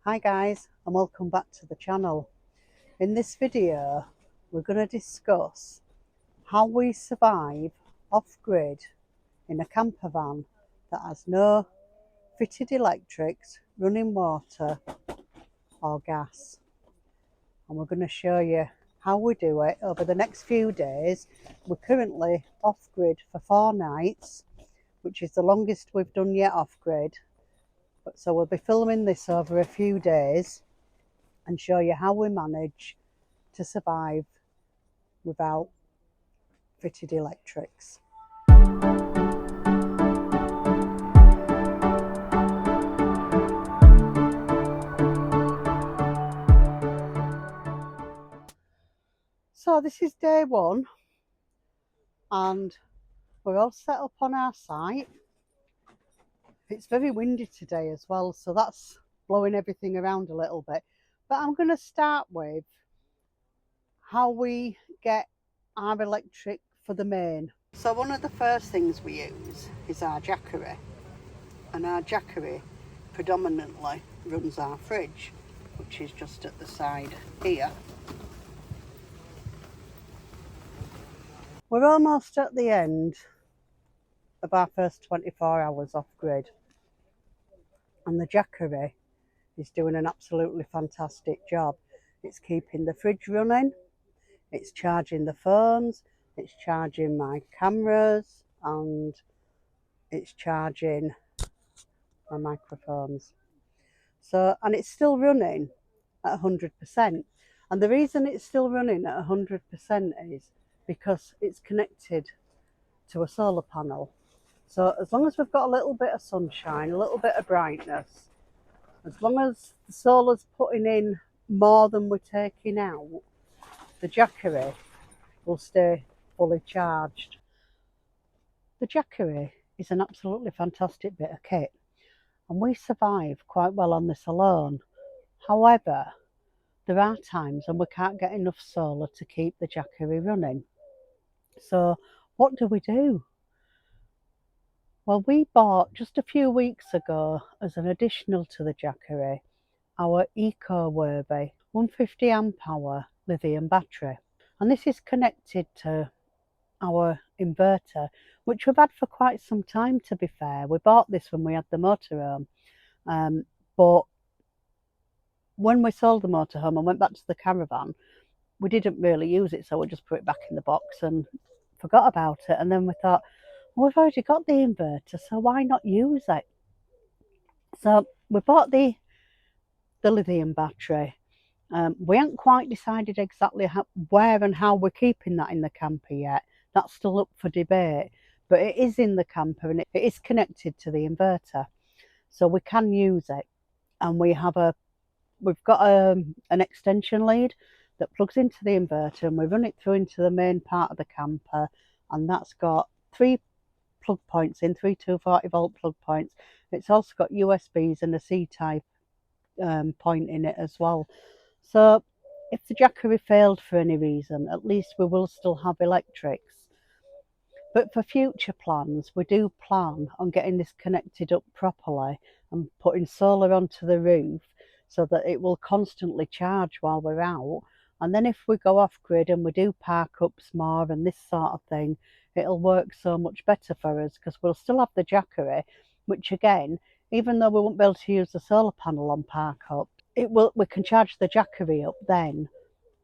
Hi guys, and welcome back to the channel. In this video we're going to discuss how we survive off-grid in a camper van that has no fitted electrics, running water or gas. And we're going to show you how we do it over the next few days. We're currently off-grid for 4 nights, which is the longest we've done yet off-grid. So we'll be filming this over a few days and show you how we manage to survive without fitted electrics. So this is day one and we're all set up on our site. It's very windy today as well, so that's blowing everything around a little bit. But I'm going to start with how we get our electric for the main. So one of the first things we use is our jackery, and our jackery predominantly runs our fridge, which is just at the side here. We're almost at the end of our first 24 hours off grid, and the jackery is doing an absolutely fantastic job. It's keeping the fridge running, it's charging the phones, it's charging my cameras, and it's charging my microphones. So, and it's still running at 100%. And the reason it's still running at 100% is because it's connected to a solar panel. So as long as we've got a little bit of sunshine, a little bit of brightness, as long as the solar's putting in more than we're taking out, the jackery will stay fully charged. The jackery is an absolutely fantastic bit of kit, and we survive quite well on this alone. However, there are times when we can't get enough solar to keep the jackery running. So what do we do? Well, we bought just a few weeks ago, as an additional to the jackery, our eco-worthy 150 amp hour lithium battery. And this is connected to our inverter, which we've had for quite some time, to be fair. We bought this when we had the motorhome, but when we sold the motorhome and went back to the caravan, we didn't really use it, so we just put it back in the box and forgot about it. And then we thought, well, we've already got the inverter, so why not use it? So we bought the lithium battery. We haven't quite decided exactly where and how we're keeping that in the camper yet. That's still up for debate, but it is in the camper and it is connected to the inverter, so we can use it. And we've got an extension lead that plugs into the inverter, and we run it through into the main part of the camper, and that's got 3 plug points in, 3 240-volt plug points. It's also got USBs and a C-type point in it as well. So if the jackery failed for any reason, at least we will still have electrics. But for future plans, we do plan on getting this connected up properly and putting solar onto the roof so that it will constantly charge while we're out. And then if we go off grid and we do park ups more and this sort of thing, it'll work so much better for us, because we'll still have the jackery, which again, even though we won't be able to use the solar panel on park up, we can charge the jackery up then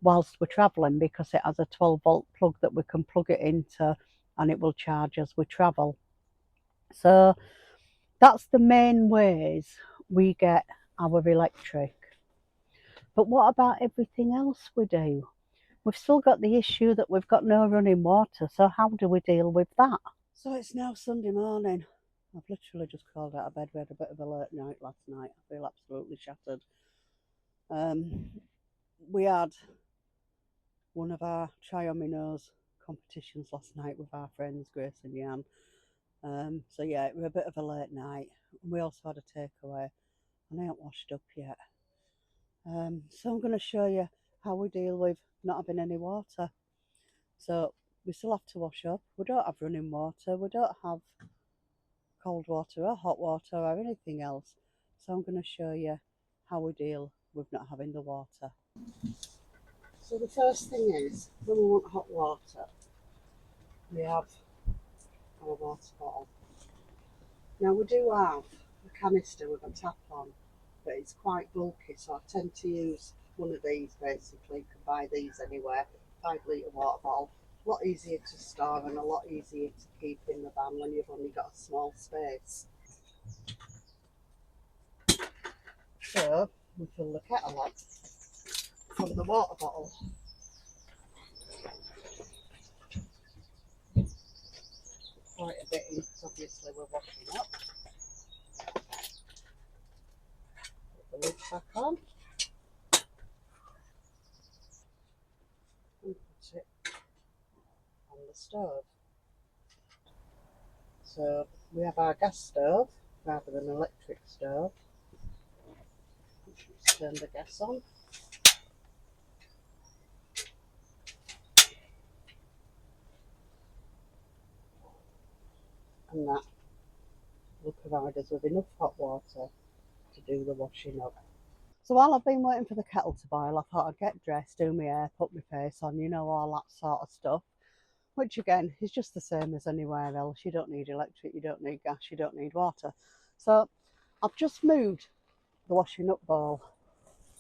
whilst we're travelling, because it has a 12-volt plug that we can plug it into, and it will charge as we travel. So that's the main ways we get our electric. But what about everything else we do? We've still got the issue that we've got no running water, so how do we deal with that? So it's now Sunday morning. I've literally just crawled out of bed. We had a bit of a late night last night. I feel absolutely shattered. We had one of our try on my nose competitions last night with our friends Grace and Jan. So yeah, it was a bit of a late night. We also had a takeaway, and I ain't washed up yet. So I'm going to show you how we deal with not having any water. So we still have to wash up. We don't have running water. We don't have cold water or hot water or anything else. So I'm going to show you how we deal with not having the water. So the first thing is, when we want hot water, we have our water bottle. Now we do have a canister with a tap on, but it's quite bulky, so I tend to use one of these basically. You can buy these anywhere. 5 litre water bottle. A lot easier to store and a lot easier to keep in the van when you've only got a small space. So we fill the kettle up from the water bottle. Quite a bit in because obviously we're washing up. Put the lid back on and put it on the stove. So we have our gas stove rather than electric stove. Let's turn the gas on. And that will provide us with enough hot water to do the washing up. So while I've been waiting for the kettle to boil, I thought I'd get dressed, do my hair, put my face on, you know, all that sort of stuff. Which again is just the same as anywhere else. You don't need electric, you don't need gas, you don't need water. So I've just moved the washing up bowl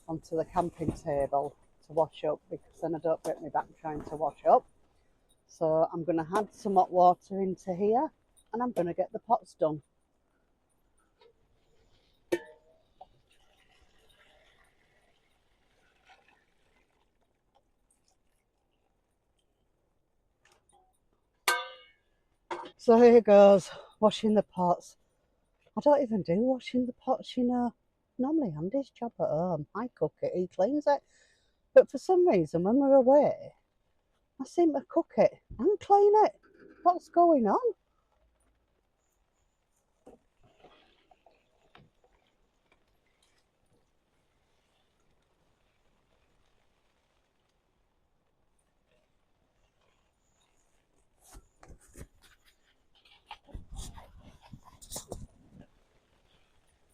onto the camping table to wash up, because then I don't break my back trying to wash up. So I'm going to add some hot water into here and I'm going to get the pots done. So here goes, washing the pots. I don't even do washing the pots, you know. Normally Andy's job at home. I cook it, he cleans it. But for some reason, when we're away, I seem to cook it and clean it. What's going on?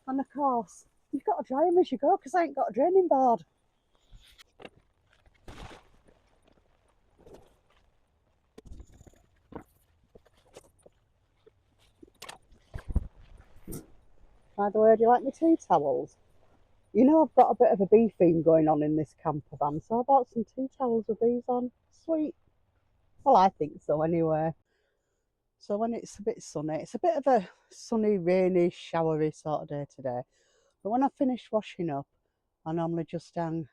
And of course, you've got to dry them as you go because I ain't got a draining board. By the way, do you like my tea towels? You know, I've got a bit of a bee theme going on in this camper van, so I bought some tea towels with bees on. Sweet. Well, I think so anyway. So when it's a bit sunny, it's a bit of a sunny, rainy, showery sort of day today. But when I finish washing up, I normally just hang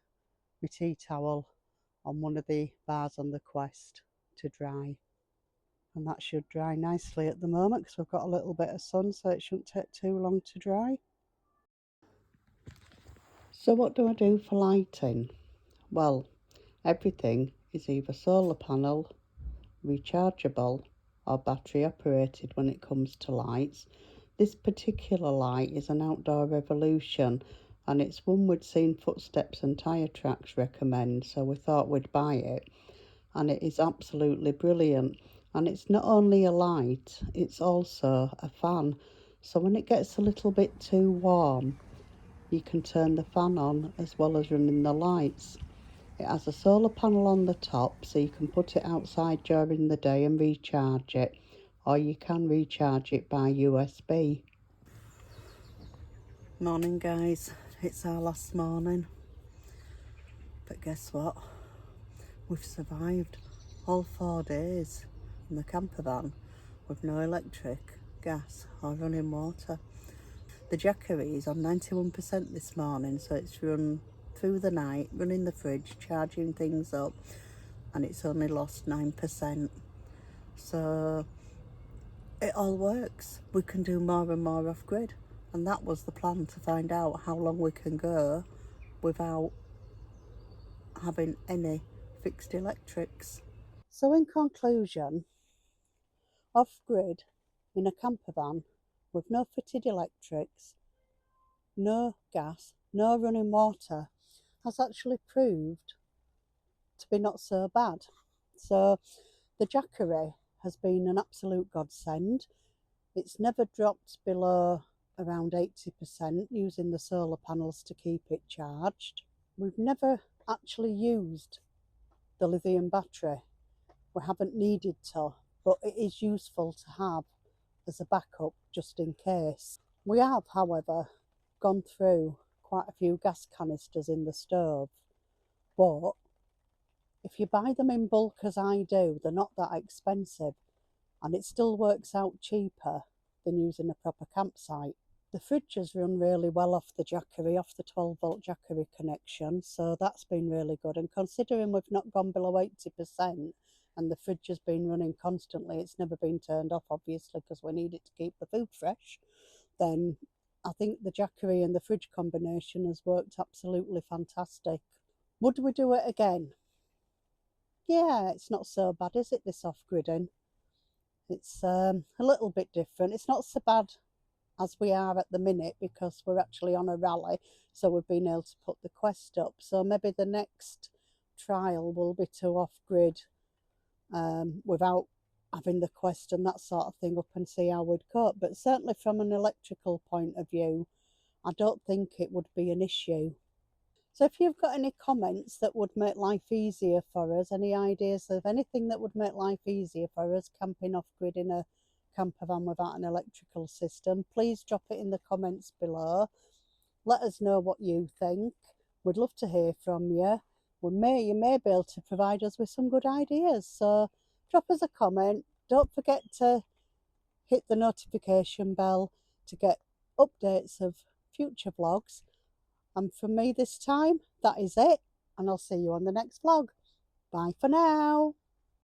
my tea towel on one of the bars on the Quest to dry. And that should dry nicely at the moment because we've got a little bit of sun, so it shouldn't take too long to dry. So what do I do for lighting? Well, everything is either solar panel, rechargeable or battery operated when it comes to lights. This particular light is an Outdoor Revolution and it's one we'd seen Footsteps and Tyre Tracks recommend, so we thought we'd buy it. And it is absolutely brilliant. And it's not only a light, it's also a fan. So when it gets a little bit too warm, you can turn the fan on as well as running the lights. It has a solar panel on the top, so you can put it outside during the day and recharge it, or you can recharge it by USB. Morning guys, it's our last morning, but guess what? We've survived all 4 days in the camper van with no electric, gas or running water. The Jackery is on 91% this morning, so it's run through the night, running the fridge, charging things up, and it's only lost 9%. So it all works. We can do more and more off grid, and that was the plan, to find out how long we can go without having any fixed electrics. So in conclusion, off grid in a camper van with no fitted electrics, no gas, no running water has actually proved to be not so bad. So the Jackery has been an absolute godsend. It's never dropped below around 80% using the solar panels to keep it charged. We've never actually used the lithium battery. We haven't needed to, but it is useful to have as a backup just in case. We have, however, gone through quite a few gas canisters in the stove, but if you buy them in bulk as I do, they're not that expensive and it still works out cheaper than using a proper campsite. The fridges run really well off the Jackery, off the 12-volt Jackery connection, so that's been really good. And considering we've not gone below 80% and the fridge has been running constantly, it's never been turned off, obviously, because we need it to keep the food fresh, then I think the Jackery and the fridge combination has worked absolutely fantastic. Would we do it again? Yeah, it's not so bad, is it, this off-gridding? It's a little bit different. It's not so bad as we are at the minute because we're actually on a rally, so we've been able to put the Quest up. So maybe the next trial will be to off-grid without having the Quest and that sort of thing up and see how we'd cope. But certainly from an electrical point of view, I don't think it would be an issue. So if you've got any comments that would make life easier for us, any ideas of anything that would make life easier for us camping off-grid in a camper van without an electrical system, please drop it in the comments below. Let us know what you think. We'd love to hear from you. You may be able to provide us with some good ideas. So drop us a comment. Don't forget to hit the notification bell to get updates of future vlogs. And from me this time, that is it. And I'll see you on the next vlog. Bye for now.